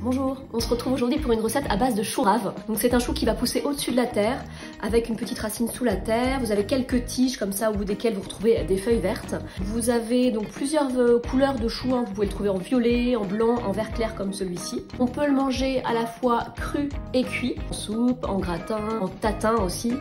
Bonjour, on se retrouve aujourd'hui pour une recette à base de chou rave. Donc c'est un chou qui va pousser au-dessus de la terre, avec une petite racine sous la terre. Vous avez quelques tiges comme ça au bout desquelles vous retrouvez des feuilles vertes. Vous avez donc plusieurs couleurs de chou, hein. Vous pouvez le trouver en violet, en blanc, en vert clair comme celui-ci. On peut le manger à la fois cru et cuit, en soupe, en gratin, en tatin aussi,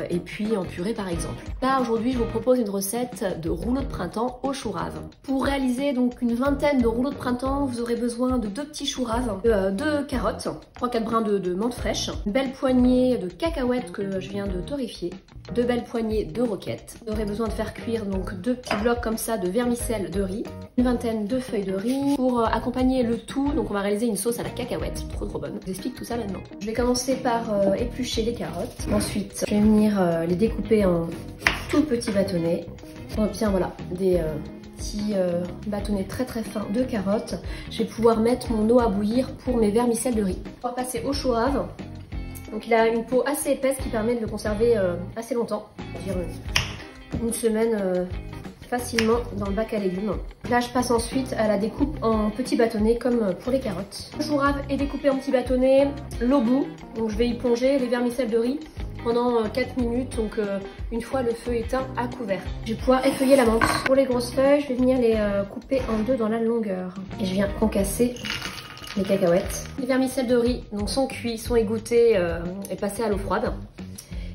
et puis en purée par exemple. Là aujourd'hui je vous propose une recette de rouleau de printemps au chou rave. Pour réaliser donc une vingtaine de rouleaux de printemps, vous aurez besoin de 2 petits choux raves, 2 carottes, 3-4 brins de menthe fraîche, une belle poignée de cacahuètes que je viens de torréfier, 2 belles poignées de roquettes. Vous aurez besoin de faire cuire donc 2 petits blocs comme ça de vermicelle de riz, une vingtaine de feuilles de riz. Pour accompagner le tout, donc on va réaliser une sauce à la cacahuète, trop bonne. Je vous explique tout ça maintenant. Je vais commencer par éplucher les carottes. Ensuite, je vais venir les découper en tout petits bâtonnets. On obtient voilà des petits bâtonnets très fins de carottes. Je vais pouvoir mettre mon eau à bouillir pour mes vermicelles de riz. On va passer au chou rave. Donc il a une peau assez épaisse qui permet de le conserver assez longtemps, je veux dire une semaine facilement dans le bac à légumes. Là je passe ensuite à la découpe en petits bâtonnets comme pour les carottes. Le chou rave est découpé en petits bâtonnets, l'eau bout, donc je vais y plonger les vermicelles de riz pendant 4 minutes, donc une fois le feu éteint à couvert. Je vais pouvoir effeuiller la menthe. Pour les grosses feuilles, je vais venir les couper en 2 dans la longueur. Et je viens concasser les cacahuètes. Les vermicelles de riz donc, sont cuits, sont égouttés et passés à l'eau froide.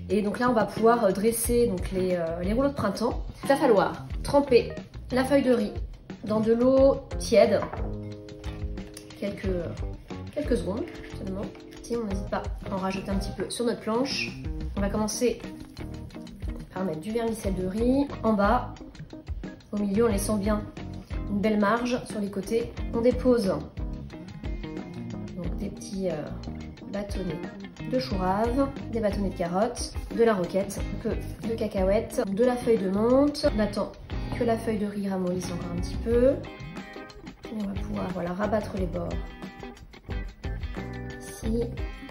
Et donc là, on va pouvoir dresser donc, les rouleaux de printemps. Il va falloir tremper la feuille de riz dans de l'eau tiède, quelques secondes seulement. Si on n'hésite pas à en rajouter un petit peu sur notre planche. On va commencer par mettre du vermicelle de riz en bas, au milieu en laissant bien une belle marge sur les côtés. On dépose donc des petits bâtonnets de chou rave, des bâtonnets de carottes, de la roquette, un peu de cacahuètes, de la feuille de menthe. On attend que la feuille de riz ramollisse encore un petit peu. Et on va pouvoir voilà, rabattre les bords ici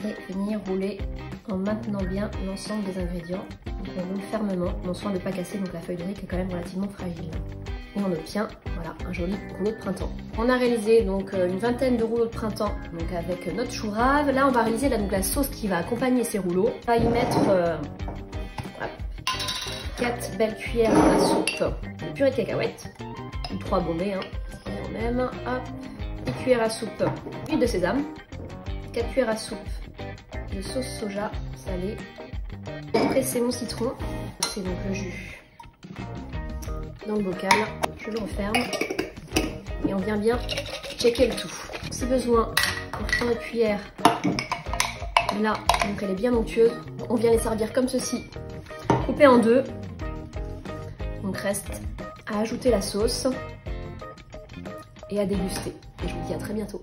et venir rouler en maintenant bien l'ensemble des ingrédients. Donc on roule fermement, on soin de ne pas casser donc la feuille de riz qui est quand même relativement fragile. Et on obtient voilà, un joli rouleau de printemps. On a réalisé donc une vingtaine de rouleaux de printemps donc avec notre chou rave. Là on va réaliser donc, la sauce qui va accompagner ces rouleaux. On va y mettre 4 belles cuillères à soupe de purée de cacahuètes, ou 3 bombées, hein, quand même. Hop, 1 cuillère à soupe d'huile de sésame, 4 cuillères à soupe de sauce soja salée. Presser mon citron, c'est donc le jus dans le bocal, je le referme et on vient bien checker le tout. Si besoin, on prend notre cuillère, là, donc elle est bien onctueuse, on vient les servir comme ceci, coupées en 2. Donc reste à ajouter la sauce et à déguster. Et je vous dis à très bientôt.